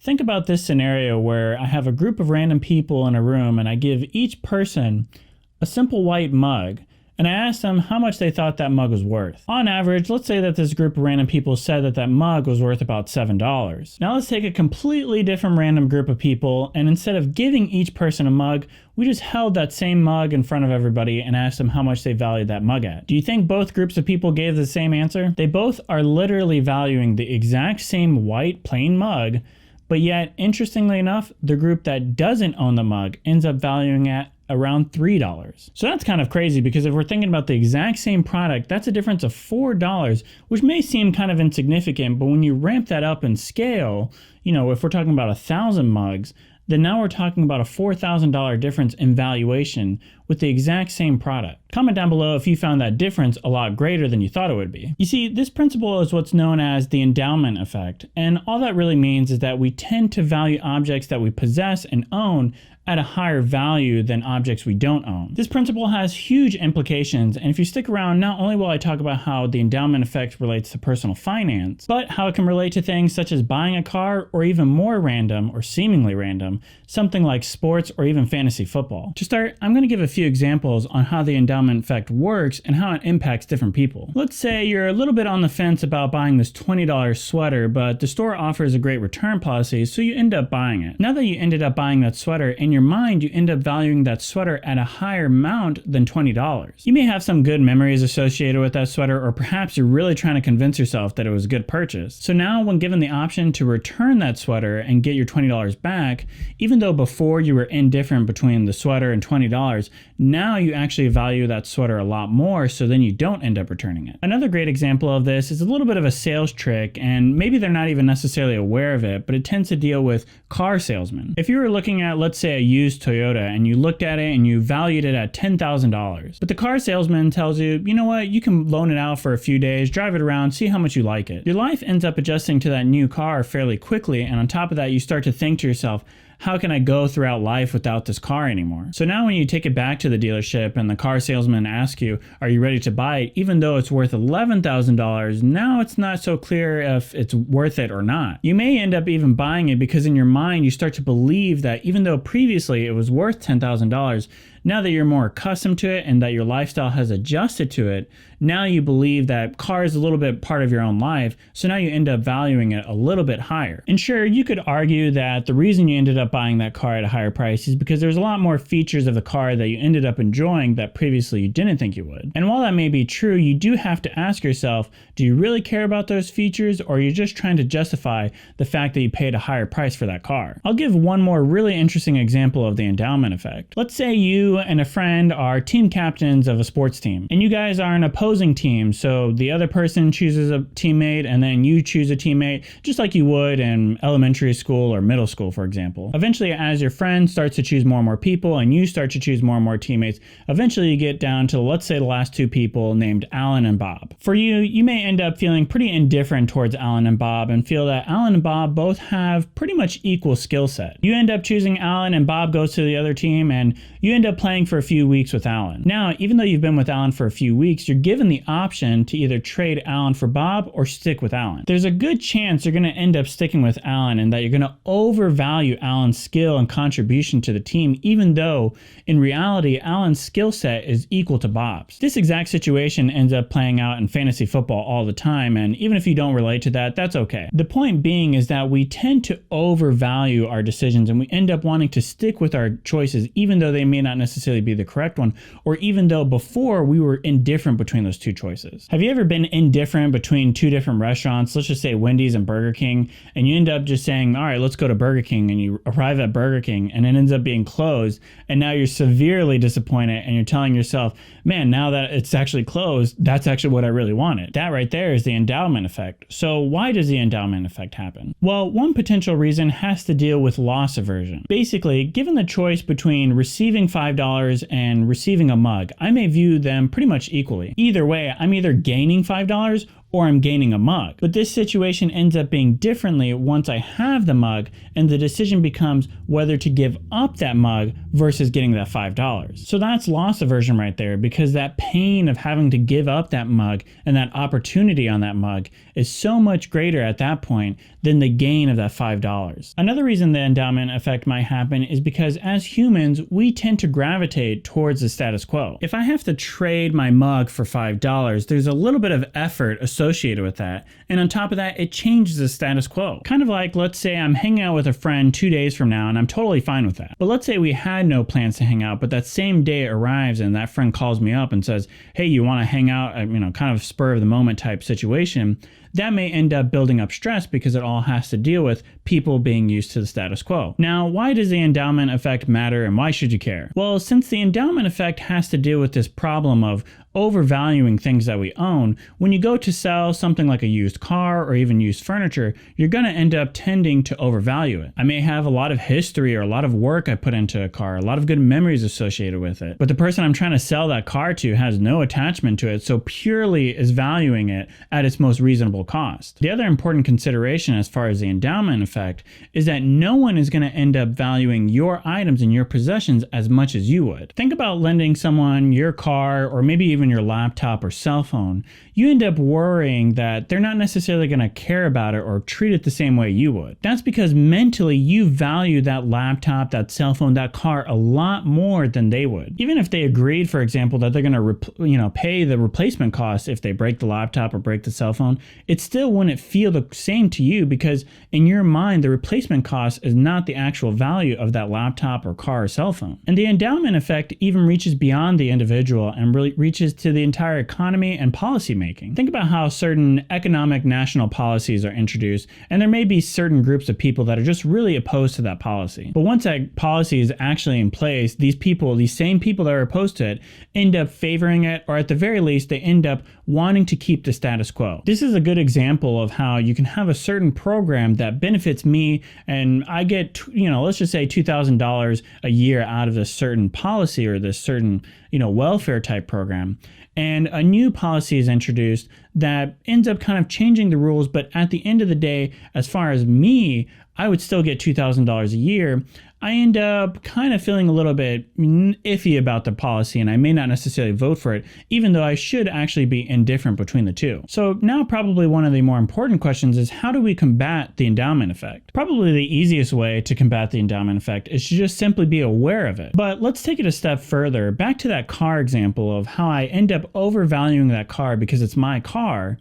Think about this scenario where I have a group of random people in a room and I give each person a simple white mug, and I asked them how much they thought that mug was worth. On average, let's say that this group of random people said that that mug was worth about $7. Now let's take a completely different random group of people, and instead of giving each person a mug, we just held that same mug in front of everybody and asked them how much they valued that mug at. Do you think both groups of people gave the same answer? They both are literally valuing the exact same white plain mug, but yet, interestingly enough, the group that doesn't own the mug ends up valuing it around $3. So that's kind of crazy, because if we're thinking about the exact same product, that's a difference of $4, which may seem kind of insignificant, but when you ramp that up in scale, if we're talking about 1,000 mugs, then now we're talking about a $4,000 difference in valuation with the exact same product. Comment down below if you found that difference a lot greater than you thought it would be. You see, this principle is what's known as the endowment effect, and all that really means is that we tend to value objects that we possess and own at a higher value than objects we don't own. This principle has huge implications, and if you stick around, not only will I talk about how the endowment effect relates to personal finance, but how it can relate to things such as buying a car, or even more random or seemingly random, something like sports or even fantasy football. To start, I'm going to give a few examples on how the endowment effect works and how it impacts different people. Let's say you're a little bit on the fence about buying this $20 sweater, but the store offers a great return policy, so you end up buying it. Now that you ended up buying that sweater, in your mind, you end up valuing that sweater at a higher amount than $20. You may have some good memories associated with that sweater, or perhaps you're really trying to convince yourself that it was a good purchase. So now, when given the option to return that sweater and get your $20 back, even though before you were indifferent between the sweater and $20, now you actually value that sweater a lot more, so then you don't end up returning it. Another great example of this is a little bit of a sales trick, and maybe they're not even necessarily aware of it, but it tends to deal with car salesmen. If you were looking at, let's say, a used Toyota, and you looked at it and you valued it at $10,000, but the car salesman tells you, you know what, you can loan it out for a few days, drive it around, see how much you like it. Your life ends up adjusting to that new car fairly quickly, and on top of that, you start to think to yourself, how can I go throughout life without this car anymore? So now when you take it back to the dealership and the car salesman asks you, are you ready to buy it? Even though it's worth $11,000, now it's not so clear if it's worth it or not. You may end up even buying it because in your mind you start to believe that even though previously it was worth $10,000, now that you're more accustomed to it and that your lifestyle has adjusted to it, now you believe that car is a little bit part of your own life, so now you end up valuing it a little bit higher. And sure, you could argue that the reason you ended up buying that car at a higher price is because there's a lot more features of the car that you ended up enjoying that previously you didn't think you would. And while that may be true, you do have to ask yourself, do you really care about those features, or are you just trying to justify the fact that you paid a higher price for that car? I'll give one more really interesting example of the endowment effect. Let's say you and a friend are team captains of a sports team, and you guys are an opposing team, so the other person chooses a teammate and then you choose a teammate, just like you would in elementary school or middle school, for example. Eventually, as your friend starts to choose more and more people and you start to choose more and more teammates, eventually you get down to, let's say, the last two people named Alan and Bob. For you, you may end up feeling pretty indifferent towards Alan and Bob and feel that Alan and Bob both have pretty much equal skill set. You end up choosing Alan and Bob goes to the other team, and you end up playing for a few weeks with Alan. Now, even though you've been with Alan for a few weeks, you're given the option to either trade Alan for Bob or stick with Alan. There's a good chance you're going to end up sticking with Alan and that you're going to overvalue Alan's skill and contribution to the team, even though in reality, Alan's skill set is equal to Bob's. This exact situation ends up playing out in fantasy football all the time, and even if you don't relate to that, that's okay. The point being is that we tend to overvalue our decisions and we end up wanting to stick with our choices, even though they may not necessarily be the correct one, or even though before we were indifferent between those two choices. Have you ever been indifferent between two different restaurants, let's just say Wendy's and Burger King, and you end up just saying, all right, let's go to Burger King, and you arrive at Burger King and it ends up being closed, and now you're severely disappointed and you're telling yourself, man, now that it's actually closed, that's actually what I really wanted. That right there is the endowment effect. So why does the endowment effect happen? Well, one potential reason has to deal with loss aversion. Basically, given the choice between receiving $5 and receiving a mug, I may view them pretty much equally. Either way, I'm either gaining $5 or I'm gaining a mug. But this situation ends up being differently once I have the mug, and the decision becomes whether to give up that mug versus getting that $5. So that's loss aversion right there, because that pain of having to give up that mug and that opportunity on that mug is so much greater at that point than the gain of that $5. Another reason the endowment effect might happen is because as humans, we tend to gravitate towards the status quo. If I have to trade my mug for $5, there's a little bit of effort associated with that. And on top of that, it changes the status quo. Kind of like, let's say I'm hanging out with a friend 2 days from now, and I'm totally fine with that. But let's say we had no plans to hang out, but that same day arrives and that friend calls me up and says, hey, you want to hang out? Kind of spur of the moment type situation. That may end up building up stress because it all has to deal with people being used to the status quo. Now, why does the endowment effect matter and why should you care? Well, since the endowment effect has to deal with this problem of overvaluing things that we own, when you go to sell something like a used car or even used furniture, you're going to end up tending to overvalue it. I may have a lot of history or a lot of work I put into a car, a lot of good memories associated with it, but the person I'm trying to sell that car to has no attachment to it, so purely is valuing it at its most reasonable cost. The other important consideration as far as the endowment effect is that no one is going to end up valuing your items and your possessions as much as you would. Think about lending someone your car or maybe even your laptop or cell phone. You end up worrying that they're not necessarily going to care about it or treat it the same way you would. That's because mentally you value that laptop, that cell phone, that car a lot more than they would. Even if they agreed, for example, that they're going to pay the replacement cost if they break the laptop or break the cell phone, it still wouldn't feel the same to you because in your mind the replacement cost is not the actual value of that laptop or car or cell phone. And the endowment effect even reaches beyond the individual and really reaches to the entire economy and policy making. Think about how certain economic national policies are introduced, and there may be certain groups of people that are just really opposed to that policy. But once that policy is actually in place, these same people that are opposed to it, end up favoring it, or at the very least, they end up wanting to keep the status quo. This is a good example of how you can have a certain program that benefits me, and I get, let's just say $2,000 a year out of this certain policy or this certain, welfare type program. And a new policy is introduced that ends up kind of changing the rules, but at the end of the day, as far as me, I would still get $2,000 a year. I end up kind of feeling a little bit iffy about the policy, and I may not necessarily vote for it, even though I should actually be indifferent between the two. So now probably one of the more important questions is, how do we combat the endowment effect? Probably the easiest way to combat the endowment effect is to just simply be aware of it. But let's take it a step further. Back to that car example of how I end up overvaluing that car because it's my car.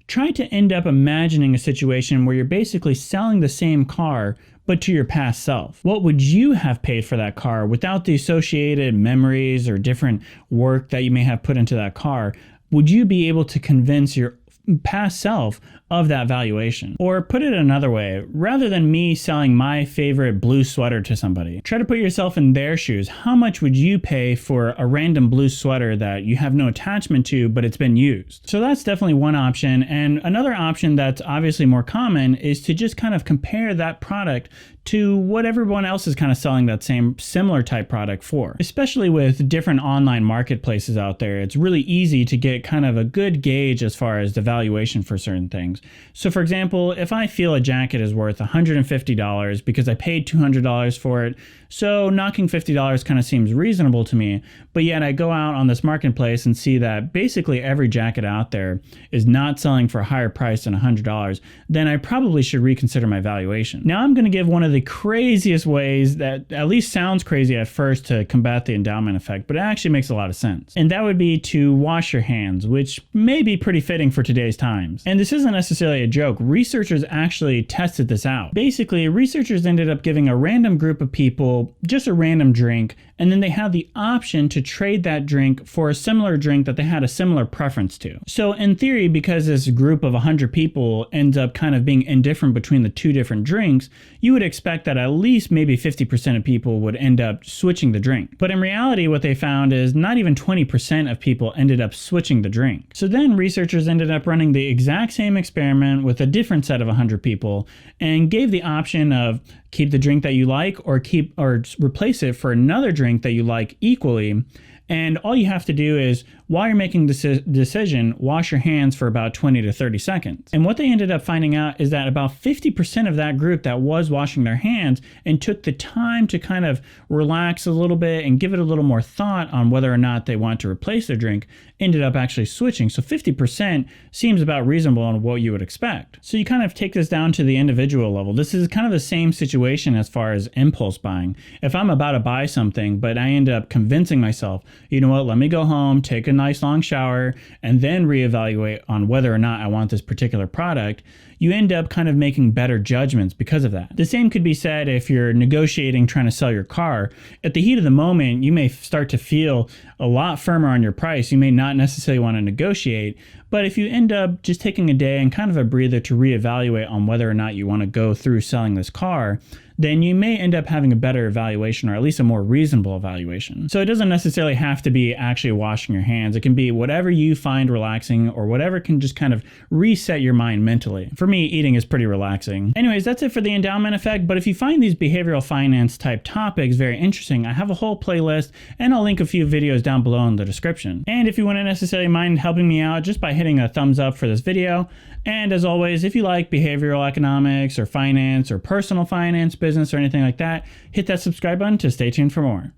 Try to end up imagining a situation where you're basically selling the same car but to your past self. What would you have paid for that car without the associated memories or different work that you may have put into that car? Would you be able to convince your past self of that valuation? Or put it another way, rather than me selling my favorite blue sweater to somebody, try to put yourself in their shoes. How much would you pay for a random blue sweater that you have no attachment to, but it's been used? So that's definitely one option. And another option that's obviously more common is to just kind of compare that product to what everyone else is kind of selling that same similar type product for. Especially with different online marketplaces out there, it's really easy to get kind of a good gauge as far as the valuation for certain things. So for example, if I feel a jacket is worth $150 because I paid $200 for it, so knocking $50 kind of seems reasonable to me, but yet I go out on this marketplace and see that basically every jacket out there is not selling for a higher price than $100, then I probably should reconsider my valuation. Now I'm going to give one of the craziest ways that at least sounds crazy at first to combat the endowment effect, but it actually makes a lot of sense. And that would be to wash your hands, which may be pretty fitting for today's times. And this isn't necessarily a joke. Researchers actually tested this out. Basically, researchers ended up giving a random group of people just a random drink, and then they had the option to trade that drink for a similar drink that they had a similar preference to. So in theory, because this group of 100 people ends up kind of being indifferent between the two different drinks, you would expect that at least maybe 50% of people would end up switching the drink. But in reality, what they found is not even 20% of people ended up switching the drink. So then researchers ended up running the exact same experiment with a different set of 100 people and gave the option of keep the drink that you like or replace it for another drink that you like equally. And all you have to do is, while you're making this decision, wash your hands for about 20 to 30 seconds. And what they ended up finding out is that about 50% of that group that was washing their hands and took the time to kind of relax a little bit and give it a little more thought on whether or not they want to replace their drink ended up actually switching. So 50% seems about reasonable on what you would expect. So you kind of take this down to the individual level. This is kind of the same situation as far as impulse buying. If I'm about to buy something, but I end up convincing myself, you know what, let me go home, take a nice long shower, and then reevaluate on whether or not I want this particular product, you end up kind of making better judgments because of that. The same could be said if you're negotiating, trying to sell your car. At the heat of the moment, you may start to feel a lot firmer on your price. You may not necessarily want to negotiate, but if you end up just taking a day and kind of a breather to reevaluate on whether or not you want to go through selling this car, then you may end up having a better evaluation, or at least a more reasonable evaluation. So it doesn't necessarily have to be actually washing your hands. It can be whatever you find relaxing, or whatever can just kind of reset your mind mentally. For me, eating is pretty relaxing. Anyways, that's it for the endowment effect. But if you find these behavioral finance type topics very interesting, I have a whole playlist, and I'll link a few videos down below in the description. And if you wouldn't necessarily mind helping me out just by hitting a thumbs up for this video. And as always, if you like behavioral economics or finance or personal finance, business, or anything like that, hit that subscribe button to stay tuned for more.